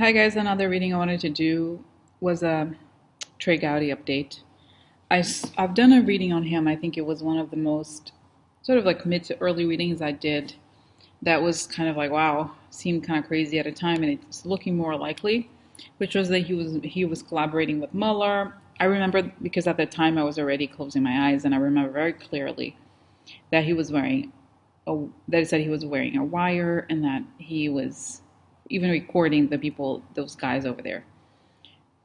Hi guys, another reading I wanted to do was a Trey Gowdy update. I've done a reading on him. I think it was one of the most sort of like mid to early readings I did that was kind of like, wow, seemed kind of crazy at a time, and it's looking more likely, which was that he was collaborating with Mueller. I remember because at the time I was already closing my eyes, and I remember very clearly that he was wearing that it said he was wearing a wire, and that he was even recording the people, those guys over there,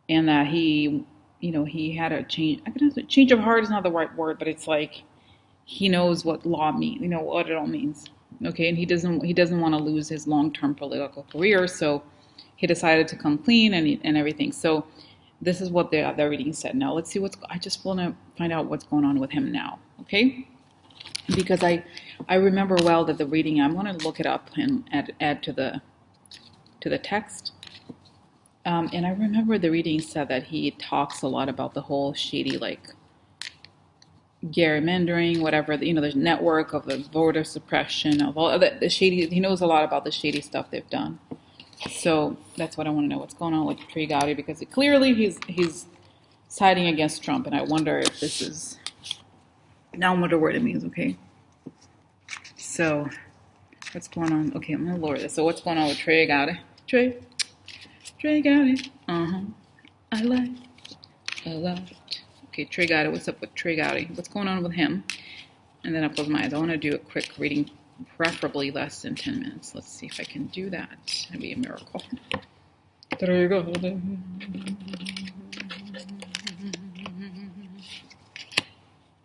and that he had a change. I guess change of heart is not the right word, but it's like he knows what law means, what it all means. Okay, and he doesn't want to lose his long-term political career, so he decided to come clean and everything. So this is what the reading said. Now let's see I just want to find out what's going on with him now. Okay, because I remember well that the reading, I'm going to look it up and add to the text. And I remember the reading said that he talks a lot about the whole shady, like gerrymandering, whatever, the network of the voter suppression, of all the shady. He knows a lot about the shady stuff they've done. So that's what I want to know. What's going on with Trey Gowdy? Because clearly he's siding against Trump, and I wonder if this is. Now I wonder what it means. Okay. So what's going on? Okay, I'm gonna lower this. So what's going on with Trey Gowdy? Trey Gowdy. I like a lot. Okay, Trey Gowdy. What's up with Trey Gowdy? What's going on with him? And then I close my eyes. I want to do a quick reading, preferably less than 10 minutes. Let's see if I can do that. That'd be a miracle. There you go.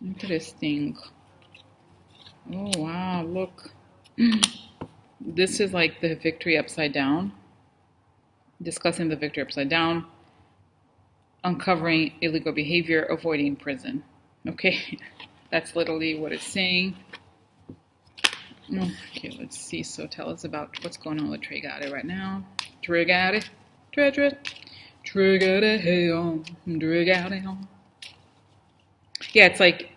Interesting. Oh, wow, look. This is like the victory upside down. Discussing the victory upside down. Uncovering illegal behavior, avoiding prison. Okay, that's literally what it's saying. Okay, let's see. So tell us about what's going on with Trey Gowdy right now. Trey Gowdy. Trey Gowdy, hey on. Trey Gowdy. Yeah, it's like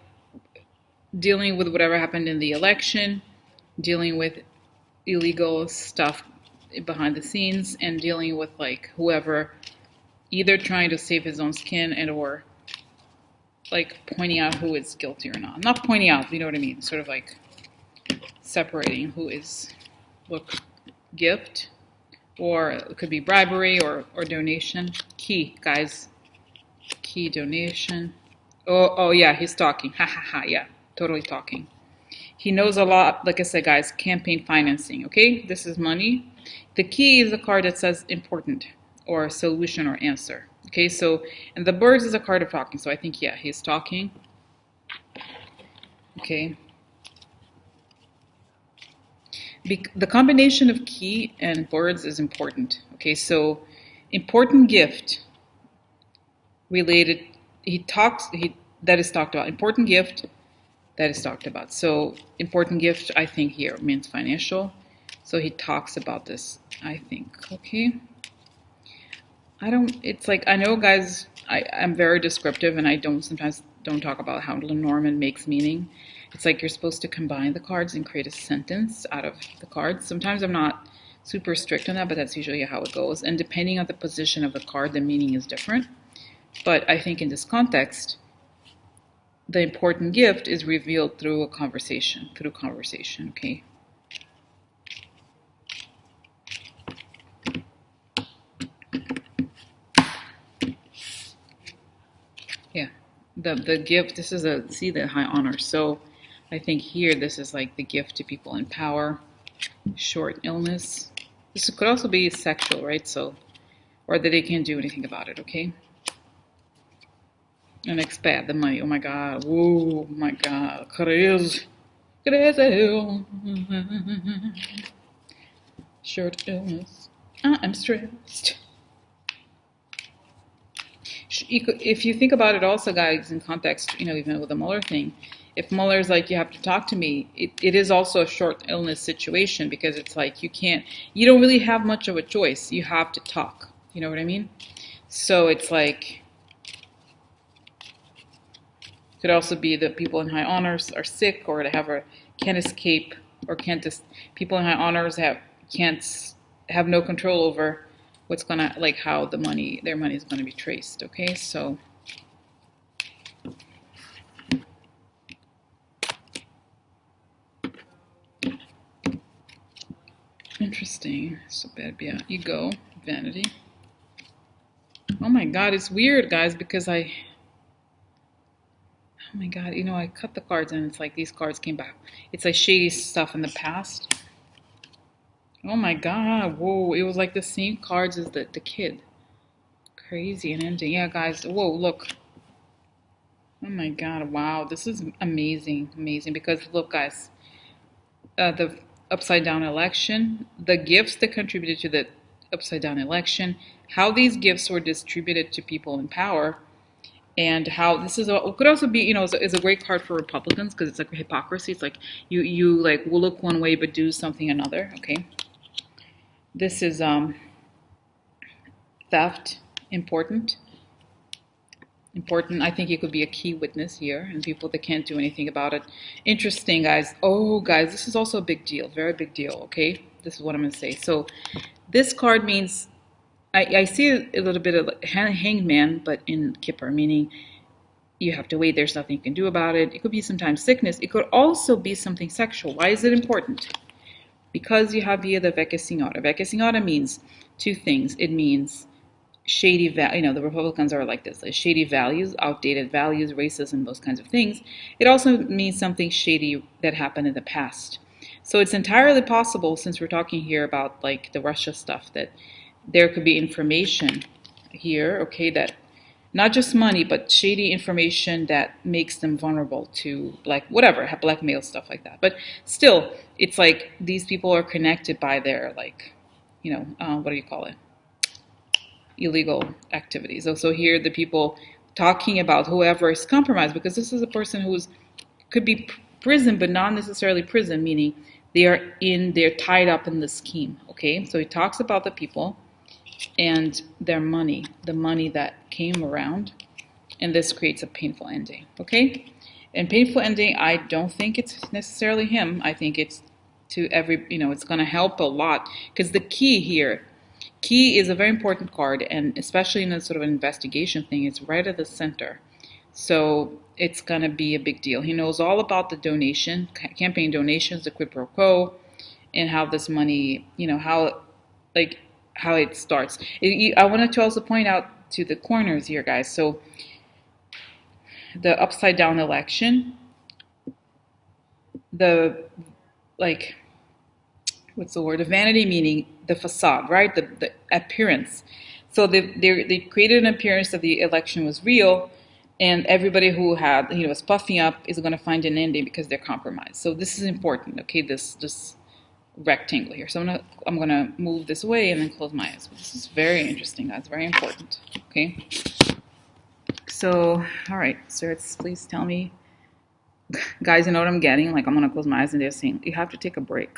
dealing with whatever happened in the election, dealing with illegal stuff behind the scenes, and dealing with like whoever either trying to save his own skin and or like pointing out who is guilty or not. Not pointing out, you know what I mean? Sort of like separating who is, look, gift, or it could be bribery or donation. Key, guys. Key donation. Oh yeah, he's talking. Ha ha ha, yeah, totally talking. He knows a lot, like I said, guys, campaign financing, okay? This is money. The key is a card that says important or solution or answer. Okay, so, and the birds is a card of talking, so I think, yeah, he's talking. Okay. The combination of key and birds is important. Okay, so important gift related, that is talked about. Important gift that is talked about. So important gift, I think here means financial. So he talks about this, I think. Okay. It's like, I know, guys, I'm very descriptive, and I sometimes don't talk about how Lenormand makes meaning. It's like you're supposed to combine the cards and create a sentence out of the cards. Sometimes I'm not super strict on that, but that's usually how it goes. And depending on the position of the card, the meaning is different. But I think in this context, the important gift is revealed through conversation, okay? Yeah, the gift, this is the high honor. So I think here this is like the gift to people in power, short illness. This could also be sexual, right? So, or that they can't do anything about it, okay? And expat, the money, oh my God, whoa, my God, crazy. Short illness, I'm stressed. If you think about it also, guys, in context, even with the Mueller thing, if Mueller's like, you have to talk to me, it is also a short illness situation, because it's like you don't really have much of a choice. You have to talk. You know what I mean? So it's like, could also be that people in high honors are sick, or can't escape, or can't just, people in high honors can't have no control over what's gonna, like, how the money, their money is gonna be traced. Okay, so interesting. So bad, yeah. Ego, vanity. Oh my God, it's weird, guys, because oh my God, you know, I cut the cards and it's like these cards came back. It's like shady stuff in the past. Oh my God, whoa, it was like the same cards as the kid. Crazy and ending. Yeah, guys, whoa, look. Oh my God, wow, this is amazing, amazing. Because look, guys, the upside down election, the gifts that contributed to the upside down election, how these gifts were distributed to people in power, and how this is it could also be, you know, is a great card for Republicans because it's like hypocrisy. It's like you like will look one way but do something another. Okay, this is theft, important. Important. I think it could be a key witness here, and people that can't do anything about it. Interesting, guys. Oh, guys, this is also a big deal, very big deal. Okay, this is what I'm gonna say. So, this card means I see a little bit of hanged man, but in Kippur, meaning you have to wait. There's nothing you can do about it. It could be sometimes sickness. It could also be something sexual. Why is it important? Because you have here the Vecchia Signora. Vecchia Signora means two things. It means shady, you know, the Republicans are like this, like shady values, outdated values, racism, those kinds of things. It also means something shady that happened in the past. So it's entirely possible, since we're talking here about like the Russia stuff, that there could be information here, okay, that not just money, but shady information that makes them vulnerable to like whatever, blackmail, stuff like that. But still, it's like these people are connected by their like, you know, what do you call it? Illegal activities. Also here, the people talking about whoever is compromised, because this is a person who's could be prison, but not necessarily prison, meaning they're tied up in the scheme. Okay, so he talks about the people and their money, the money that came around, and this creates a painful ending. Okay, and painful ending, I don't think it's necessarily him. I think it's to every, you know, it's going to help a lot, because the key here, key is a very important card, and especially in a sort of an investigation thing, it's right at the center. So it's going to be a big deal. He knows all about the donation, campaign donations, the quid pro quo, and how this money, you know, how, like, how it starts. I wanted to also point out to the corners here, guys. So the upside down election, the, like, what's the word? The vanity, meaning the facade, right? The appearance. So they created an appearance that the election was real, and everybody who had, you know, was puffing up is going to find an ending because they're compromised. So this is important, okay? This rectangle here. So I'm gonna move this away and then close my eyes. But this is very interesting, guys. Very important. Okay. So, all right, sir, please tell me, guys. You know what I'm getting? Like, I'm gonna close my eyes and they're saying you have to take a break.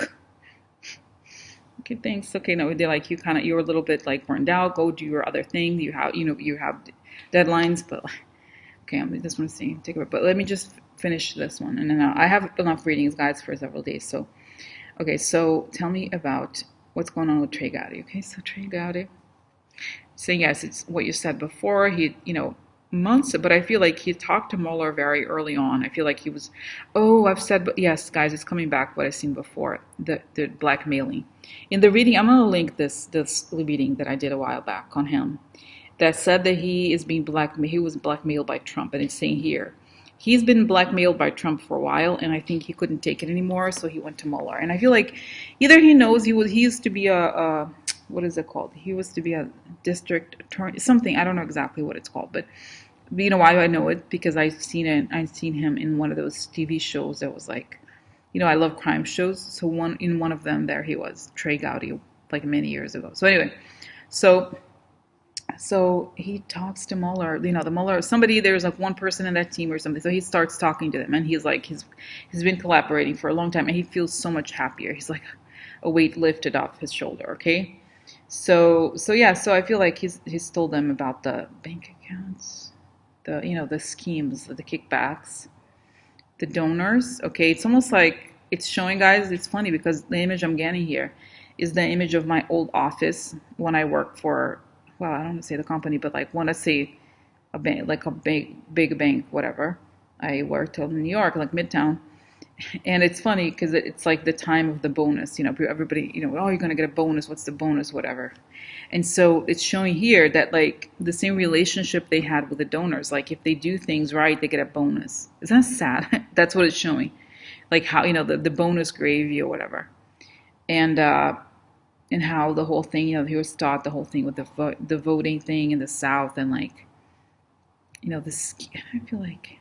Okay, thanks. Okay, no, they're like you're a little bit like burned out. Go do your other thing. You have deadlines, but okay, I just want to see take a break. But let me just finish this one, and then I have enough readings, guys, for several days. So. Okay, so tell me about what's going on with Trey Gowdy. Okay, so Trey Gowdy. So yes, it's what you said before. He, you know, months, but I feel like he talked to Mueller very early on. I feel like he was, oh, I've said, but yes, guys, it's coming back. What I've seen before, the blackmailing. In the reading, I'm gonna link this reading that I did a while back on him, that said that he is being blackmailed. He was blackmailed by Trump, and it's saying here. He's been blackmailed by Trump for a while, and I think he couldn't take it anymore, so he went to Mueller. And I feel like either he knows he used to be a what is it called? He was to be a district attorney, something. I don't know exactly what it's called, but you know why I know it? Because I've seen it. I've seen him in one of those TV shows that was like, you know, I love crime shows. So one of them, there he was, Trey Gowdy, like many years ago. So anyway, so he talks to Mueller, you know, the Mueller, somebody, there's like one person in that team or something. So he starts talking to them, and he's like, he's been collaborating for a long time, and he feels so much happier. He's like a weight lifted off his shoulder. Okay. So yeah, so I feel like he's told them about the bank accounts, the, you know, the schemes, the kickbacks, the donors. Okay. It's almost like it's showing, guys, it's funny because the image I'm getting here is the image of my old office when I worked for, well, I don't want to say the company, but like want to say a bank, like a big bank, whatever. I worked in New York, like Midtown. And it's funny because it's like the time of the bonus, everybody, oh, you're going to get a bonus. What's the bonus? Whatever. And so it's showing here that like the same relationship they had with the donors, like if they do things right, they get a bonus. Isn't that sad? That's what it's showing. Like how, the bonus gravy or whatever. And how the whole thing, he was taught the whole thing with the voting thing in the South and like, this, I feel like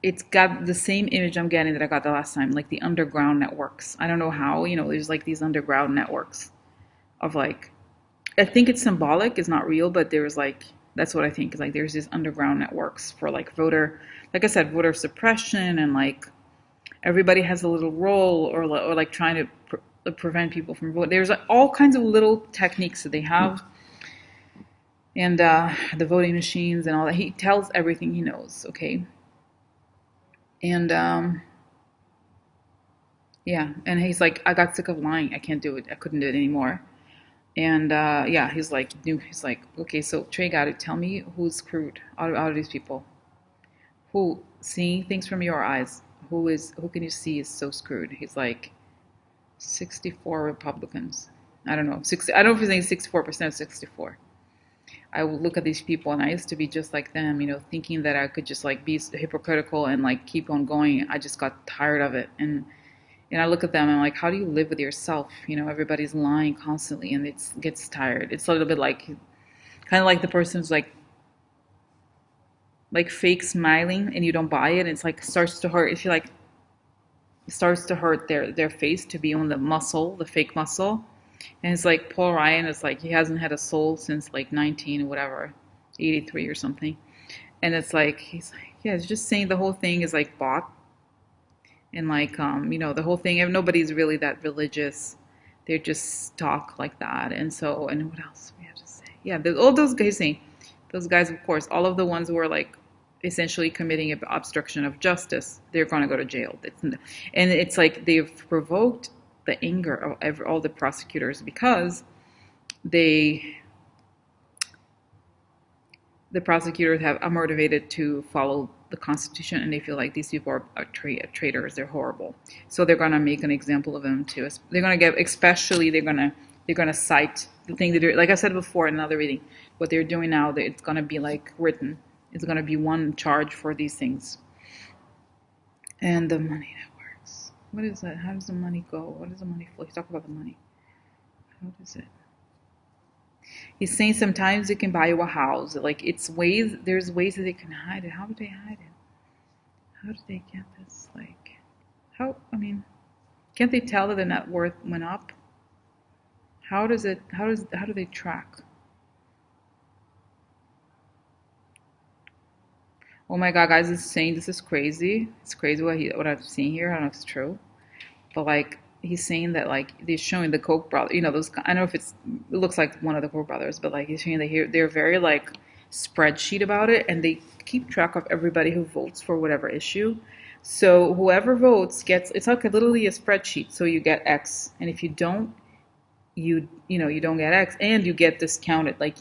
it's got the same image I'm getting that I got the last time, like the underground networks. I don't know how, there's like these underground networks of like, I think it's symbolic, it's not real, but there's like, that's what I think is like, there's these underground networks for like like I said, voter suppression and like everybody has a little role or like trying to prevent people from voting. There's all kinds of little techniques that they have. And the voting machines and all that. He tells everything he knows, okay? And yeah, and he's like, I got sick of lying. I can't do it. I couldn't do it anymore. And yeah, he's like, okay, so Trey Gowdy, tell me who's screwed out of these people. Who, seeing things from your eyes, who can you see is so screwed? He's like, 64 Republicans. I don't know, 60. I don't know if he's saying 64%, 64. I would look at these people and I used to be just like them, thinking that I could just like be hypocritical and like keep on going. I just got tired of it. And I look at them and I'm like, how do you live with yourself? Everybody's lying constantly and it gets tired. It's a little bit like, kind of like the person who's like fake smiling and you don't buy it. And it's like starts to hurt. If you like, it starts to hurt their face to be on the muscle, the fake muscle. And it's like Paul Ryan is like, he hasn't had a soul since like 19 or whatever, 83 or something. And it's like, he's like, yeah, it's just saying the whole thing is like bought. And like, the whole thing, nobody's really that religious. They just talk like that. And so, and what else we have to say? Yeah, all those guys saying, those guys, of course, all of the ones who are like essentially committing obstruction of justice, they're going to go to jail. And it's like they've provoked the anger of all the prosecutors because the prosecutors are motivated to follow the Constitution and they feel like these people are traitors, they're horrible. So they're going to make an example of them too. They're going to especially they're going to cite the thing that they're, like I said before in another reading, what they're doing now, it's going to be like written. It's going to be one charge for these things. And the money networks. What is that? How does the money go? What does the money flow? You talk about the money. How does it? He's saying sometimes it can buy you a house. Like there's ways that they can hide it. How do they hide it? How do they get this? Like, can't they tell that the net worth went up? How do they track? Oh my God, guys, it's saying this is crazy. It's crazy what I've seen here. I don't know if it's true. But like he's saying that like they're showing the Koch brother, those, I don't know if it looks like one of the Koch brothers, but like he's showing that they're very like spreadsheet about it and they keep track of everybody who votes for whatever issue. So whoever votes gets, it's like literally a spreadsheet. So you get X, and if you don't, you don't get X, and you get discounted. Like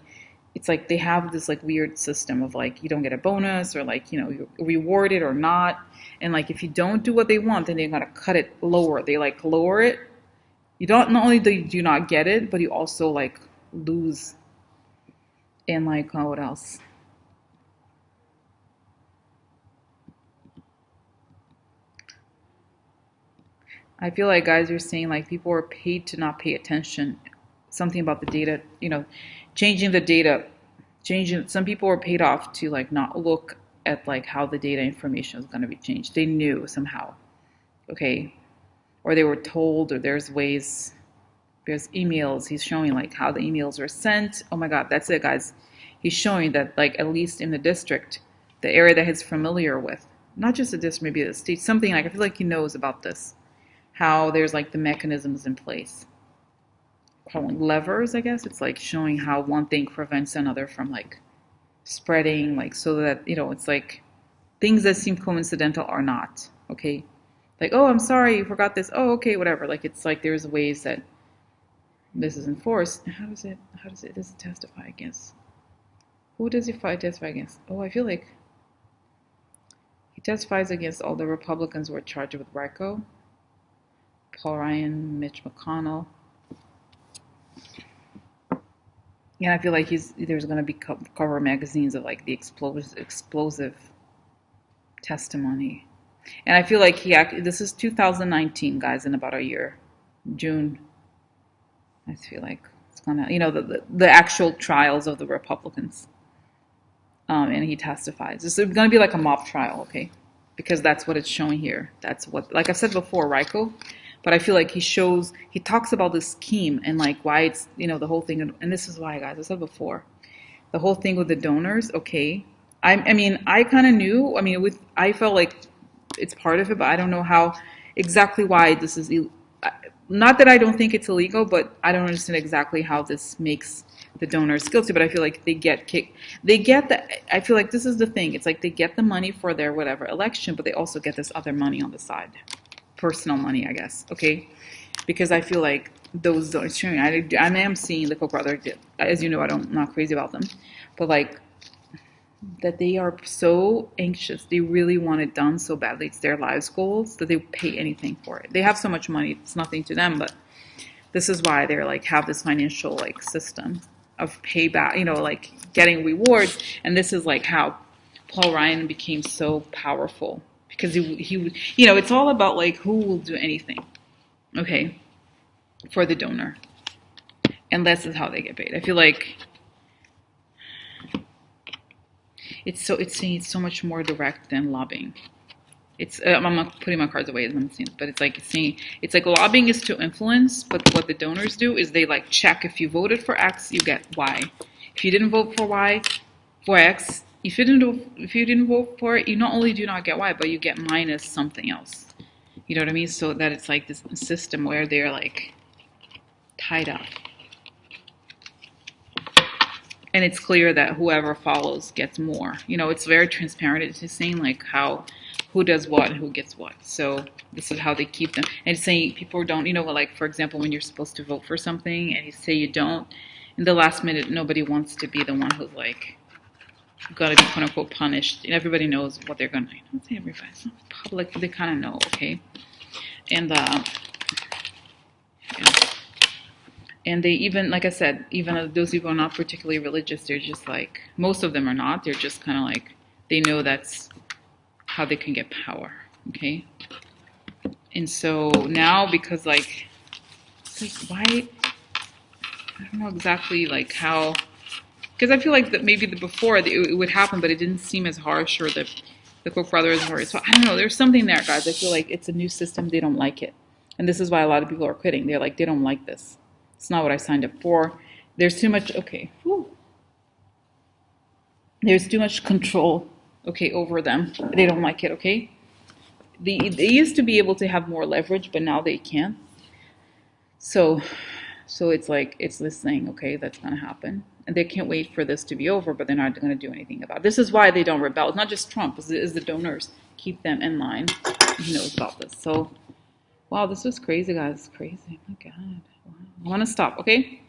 it's like they have this like weird system of like you don't get a bonus or like you're rewarded or not. And like if you don't do what they want, then they're gonna cut it lower. They like lower it. You don't, not only do you not get it, but you also like lose. And like what else? I feel like, guys, you're saying like people are paid to not pay attention. Something about the data, changing the data, some people were paid off to like not look at like how the data information is going to be changed. They knew somehow, okay, or they were told, or there's emails. He's showing like how the emails were sent. Oh my God, that's it, guys. He's showing that like at least in the district, the area that he's familiar with, not just the district, maybe the state, something like, I feel like he knows about this, how there's like the mechanisms in place. Calling levers, I guess. It's like showing how one thing prevents another from like spreading, like so that, it's like things that seem coincidental are not, okay? Like, oh, I'm sorry, you forgot this. Oh, okay, whatever. Like, it's like there's ways that this is enforced. How does it testify against? Who does he testify against? Oh, I feel like he testifies against all the Republicans who are charged with RICO. Paul Ryan, Mitch McConnell. And I feel like there's going to be cover magazines of like the explosive testimony. And I feel like this is 2019, guys, in about a year. June. I feel like it's gonna, the actual trials of the Republicans. And he testifies. It's going to be like a mock trial, okay? Because that's what it's showing here. That's what, like I said before, RICO. But I feel like he talks about this scheme and like why it's, the whole thing. And this is why, guys, I said before, the whole thing with the donors, okay? I mean, I kind of knew. I mean, I felt like it's part of it, but I don't know how exactly why this is. Not that I don't think it's illegal, but I don't understand exactly how this makes the donors guilty. But I feel like they get kicked. They get the. I feel like this is the thing. It's like they get the money for their whatever election, but they also get this other money on the side, personal money, I guess. Okay, because I feel like those donors. I am seeing the Koch brother. As you know, I'm not crazy about them, but like that they are so anxious. They really want it done so badly. It's their lives goals that they pay anything for it. They have so much money. It's nothing to them, but this is why they're like have this financial like system of payback, like getting rewards. And this is like how Paul Ryan became so powerful because he would, it's all about like who will do anything, okay, for the donor. And this is how they get paid. I feel like it's so much more direct than lobbying. I'm not putting my cards away as I'm saying, but it's like lobbying is to influence, but what the donors do is they like check if you voted for X, you get Y. If you didn't vote for Y, for X, if you didn't vote for it, you not only do not get Y, but you get minus something else. You know what I mean? So that it's like this system where they're like tied up. And it's clear that whoever follows gets more. It's very transparent. It's just saying like who does what and who gets what. So this is how they keep them. And it's saying people don't, like for example, when you're supposed to vote for something and you say you don't, in the last minute, nobody wants to be the one who's like gonna be quote unquote punished. And everybody knows what they're gonna. I don't say everybody. It's not public, but they kind of know, okay? And yeah. And they even, like I said, even those people are not particularly religious, they're just like, most of them are not. They're just kind of like, they know that's how they can get power, okay? And so now, because like, it's like, why, I don't know exactly like how, because I feel like that maybe before it would happen, but it didn't seem as harsh, or the Koch brothers were, so I don't know, there's something there, guys. I feel like it's a new system, they don't like it. And this is why a lot of people are quitting. They're like, they don't like this. It's not what I signed up for. There's too much, okay. Whew. There's too much control, okay, over them. They don't like it, okay? They used to be able to have more leverage, but now they can't. So it's like, it's this thing, okay, that's going to happen. And they can't wait for this to be over, but they're not going to do anything about it. This is why they don't rebel. It's not just Trump, it's the donors. Keep them in line. He knows about this. So, wow, this was crazy, guys. Crazy. Oh my God. Wow. I want to stop, okay?